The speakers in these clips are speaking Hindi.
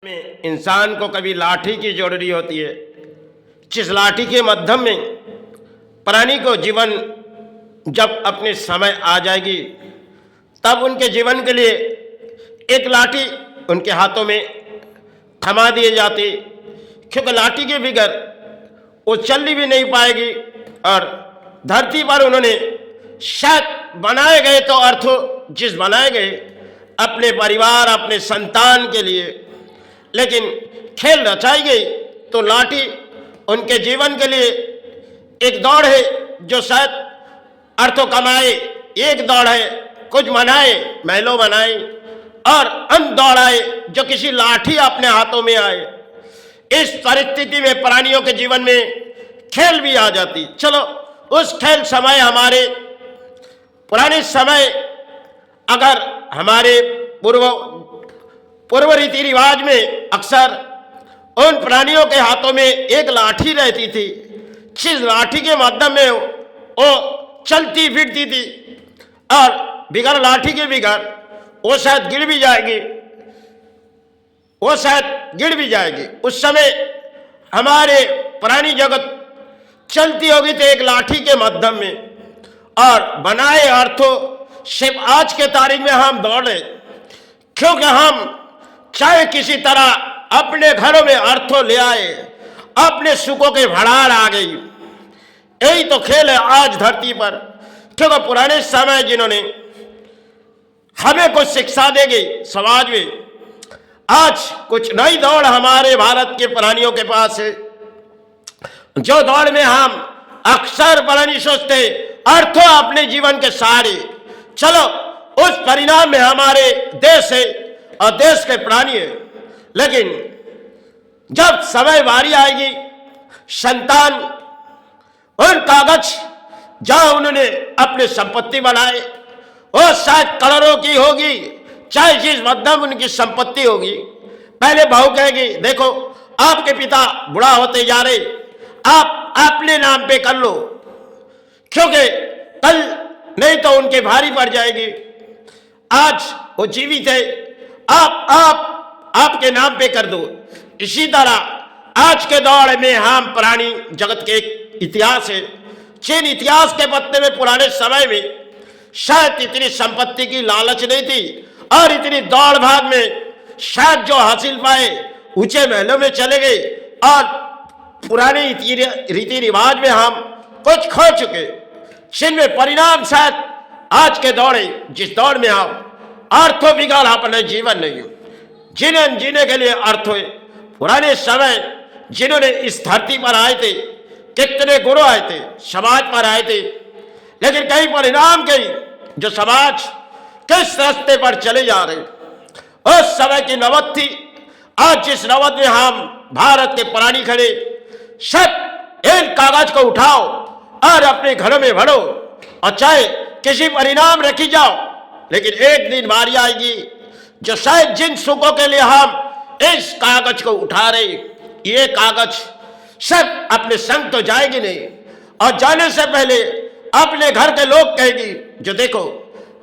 में इंसान को कभी लाठी की जरूरी होती है, जिस लाठी के माध्यम में प्राणी को जीवन जब अपने समय आ जाएगी तब उनके जीवन के लिए एक लाठी उनके हाथों में थमा दिए जाती, क्योंकि लाठी के बगैर वो चलनी भी नहीं पाएगी। और धरती पर उन्होंने शायद बनाए गए तो अर्थों जिस बनाए गए अपने परिवार अपने संतान के लिए, लेकिन खेल रचाई गई तो लाठी उनके जीवन के लिए एक दौड़ है जो शायद अर्थों कमाए, एक दौड़ है कुछ मनाए महलों बनाए, और अंत दौड़ आए जो किसी लाठी अपने हाथों में आए। इस परिस्थिति में प्राणियों के जीवन में खेल भी आ जाती। चलो उस खेल समय हमारे पुराने समय अगर हमारे पूर्व रीति रिवाज में अक्सर उन प्राणियों के हाथों में एक लाठी रहती थी, जिस लाठी के माध्यम में वो चलती फिरती थी, और बिगड़ लाठी के बिगड़ वो शायद गिर भी जाएगी, वो शायद गिर भी जाएगी। उस समय हमारे प्राणी जगत चलती होगी तो एक लाठी के माध्यम में, और बनाए अर्थों सिर्फ आज के तारीख में हम दौड़े, क्योंकि हम चाहे किसी तरह अपने घरों में अर्थों ले आए, अपने सुखों के भड़ार आ गई। यही तो खेल है आज धरती पर, क्योंकि पुराने समय जिन्होंने हमें कुछ शिक्षा देगी समाज में, आज कुछ नई दौड़ हमारे भारत के प्राणियों के पास है, जो दौड़ में हम अक्सर प्राणी सोचते अर्थों अपने जीवन के सारे। चलो उस परिणाम में हमारे देश है और देश के प्राणी है, लेकिन जब समय बारी आएगी संतान उन कागज जहां उन्होंने अपने संपत्ति बनाए वो शायद करोड़ों की होगी, चाहे जिस मध्यम उनकी संपत्ति होगी, पहले बहू कहेगी देखो आपके पिता बुढ़ा होते जा रहे, आप अपने नाम पे कर लो, क्योंकि कल नहीं तो उनके भारी पड़ जाएगी। आज वो जीवित है, आप आपके नाम पे कर दो। इसी तरह आज के दौर में हम प्राणी जगत के एक इतिहास है, जिन इतिहास के पत्ते में पुराने समय में शायद इतनी संपत्ति की लालच नहीं थी, और इतनी दौड़ भाग में शायद जो हासिल पाए ऊंचे महलों में चले गए, और पुराने रीति रिवाज में हम कुछ खो चुके, जिनमें परिणाम शायद आज के दौर जिस दौर में हम अर्थों बिगाड़ अपने जीवन नहीं, जिन्हें जीने के लिए अर्थ हुए। पुराने समय जिन्होंने इस धरती पर आए थे, कितने गुरु आए थे, समाज पर आए थे, लेकिन कई परिणाम कई जो समाज किस रास्ते पर चले जा रहे, उस समय की नौबत थी। आज जिस नौबत में हम भारत के प्राणी खड़े, सब इन कागज को उठाओ और अपने घरों में भरो, और चाहे किसी परिणाम रखी जाओ, लेकिन एक दिन बारी आएगी जो शायद जिन सुखों के लिए हम इस कागज को उठा रहे, ये कागज सब अपने संग तो जाएगी नहीं, और जाने से पहले अपने घर के लोग कहेगी जो देखो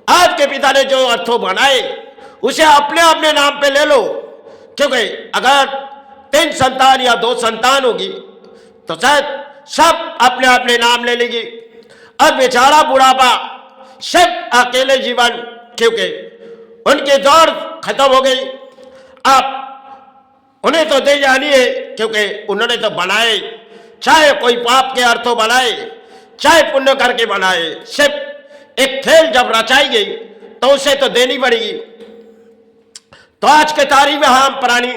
आपके पिता ने जो अर्थों बनाए उसे अपने अपने नाम पे ले लो, क्योंकि अगर 3 संतान या 2 संतान होगी तो शायद सब अपने अपने नाम ले लेगी, और बेचारा बुढ़ापा सब अकेले जीवन, क्योंकि उनकी दौड़ खत्म हो गई। आप उन्हें तो दे जानी है, क्योंकि उन्होंने तो बनाए, चाहे कोई पाप के अर्थों बनाए चाहे पुण्य करके बनाए, सिर्फ एक खेल जब रचाई गई तो उसे तो देनी पड़ेगी। तो आज के तारीख में हम प्राणी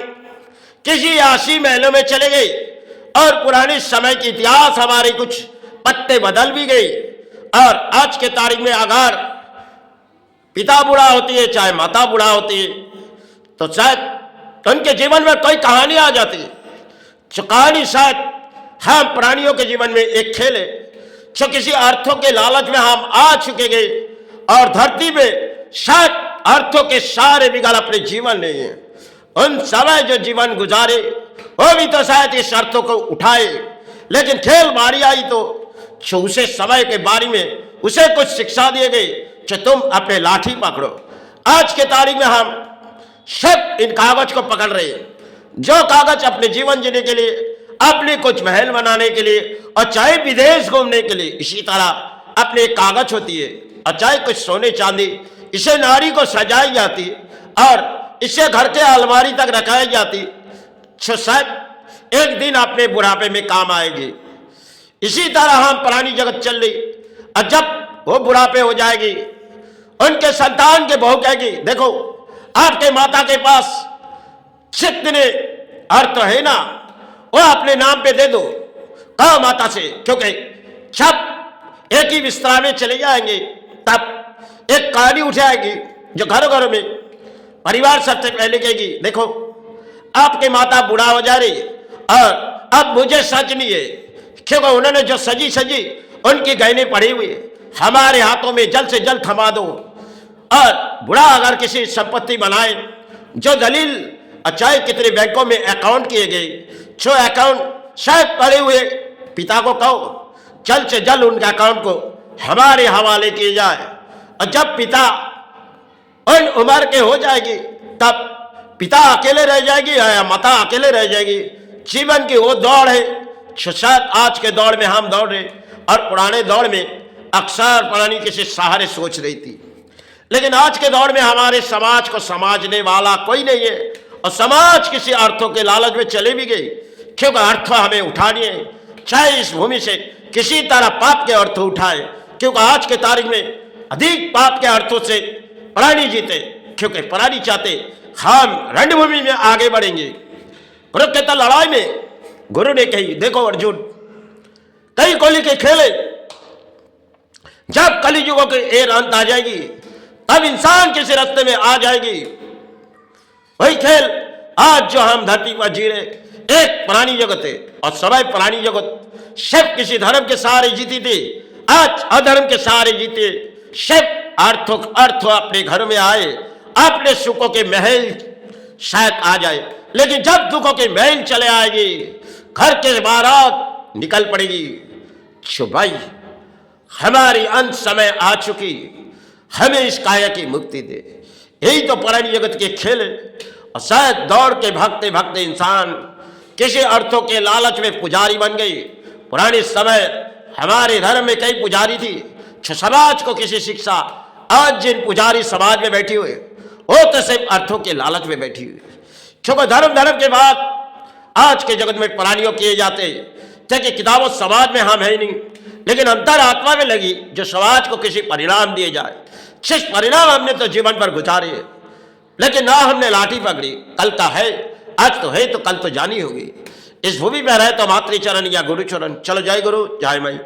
किसी आशी महलों में चले गए, और पुराने समय की इतिहास हमारे कुछ पत्ते बदल भी गए, और आज के तारीख में अगर पिता बूढ़ा होती है चाहे माता बूढ़ा होती है तो शायद उनके जीवन में कोई कहानी आ जाती, जो कहानी शायद हम प्राणियों के जीवन में एक खेल है, जो किसी अर्थों के लालच में हम आ चुके गए, और धरती में शायद अर्थों के सारे बिगड़ अपने जीवन नहीं है। उन समय जो जीवन गुजारे वो भी तो शायद इस अर्थों को उठाए, लेकिन खेल बारी आई तो उसे समय के बारे में उसे कुछ शिक्षा दिए गई जो तुम अपने लाठी पकड़ो। आज के तारीख में हम सब इन कागज को पकड़ रहे हैं, जो कागज अपने जीवन जीने के लिए, अपने कुछ महल बनाने के लिए, और चाहे विदेश घूमने के लिए, इसी तरह अपने एक कागज होती है, और चाहे कुछ सोने चांदी, इसे नारी को सजाई जाती और इसे घर के अलमारी तक रखाई जाती, जो शायद एक दिन अपने बुढ़ापे में काम आएगी। इसी तरह हम पुरानी जगत चल रही, और जब वो बुढ़ापे हो जाएगी, उनके संतान के बहू कहेगी, देखो आपके माता के पास जितने अर्थ है ना, वो अपने नाम पे दे दो, कहो माता से, क्योंकि जब एक ही बिस्तरा में चले जाएंगे तब एक कहानी उठाएगी जो घर घर में परिवार सबसे पहले कहेगी, देखो आपके माता बूढ़ा हो जा रही और अब मुझे सच नहीं है, क्योंकि उन्होंने जो सजी सजी उनकी गहने पड़ी हुई हमारे हाथों में जल्द से जल्द थमा दो। और बुढ़ा अगर किसी संपत्ति बनाए, जो दलील चाहे कितने बैंकों में अकाउंट किए गए, जो अकाउंट शायद पड़े हुए, पिता को कहो जल्द से जल्द उनके अकाउंट को हमारे हवाले किए जाए। और जब पिता उन उम्र के हो जाएगी तब पिता अकेले रह जाएगी या माता अकेले रह जाएगी। जीवन की वो दौड़ है जो शायद आज के दौर में हम दौड़ रहे, और पुराने दौर में अक्सर पुरानी किसी सहारे सोच रही थी। लेकिन आज के दौर में हमारे समाज को समझने वाला कोई नहीं है, और समाज किसी अर्थों के लालच में चले भी गई, क्योंकि अर्थ हमें उठानी है, चाहे इस भूमि से किसी तरह पाप के अर्थ उठाए, क्योंकि आज के तारीख में अधिक पाप के अर्थों से प्राणी जीते, क्योंकि प्राणी चाहते हम रणभूमि में आगे बढ़ेंगे। कुरुक्षेत्र लड़ाई में गुरु ने कही, देखो अर्जुन, कई कोली के खेले, जब कलियुगों की एक अंत आ जाएगी तब इंसान किसी रास्ते में आ जाएगी। वही खेल आज जो हम धरती पर जी रहे, एक पुरानी जगत है, और समय पुरानी जगत सिर्फ किसी धर्म के सहारे जीती थी, आज अधर्म के सहारे जीते। सिर्फ अर्थ अपने घर में आए, अपने सुखों के महल शायद आ जाए, लेकिन जब दुखों के महल चले आएगी, घर के बारात निकल पड़ेगी। छो भाई, हमारी अंत समय आ चुकी, हमें इस काया की मुक्ति दे। यही तो पुरानी जगत के खेल है। और शायद दौड़ के भागते भागते इंसान किसी अर्थों के लालच में पुजारी बन गई। पुराने समय हमारे धर्म में कई पुजारी थी, समाज को किसी शिक्षा। आज जिन पुजारी समाज में बैठी हुए, वो तो सिर्फ अर्थों के लालच में बैठी हुई, क्योंकि धर्म के बाद आज के जगत में प्राणियों किए जाते, क्योंकि किताबों समाज में हम है ही नहीं, लेकिन अंतर आत्मा में लगी जो समाज को किसी परिणाम दिए जाए। जिस परिणाम हमने तो जीवन पर गुजारे, लेकिन ना हमने लाठी पकड़ी, कल का है, आज तो है तो कल तो जानी होगी। इस भूमि पर रहे तो मातृचरण या गुरुचरण। चलो, जय गुरु जय माई।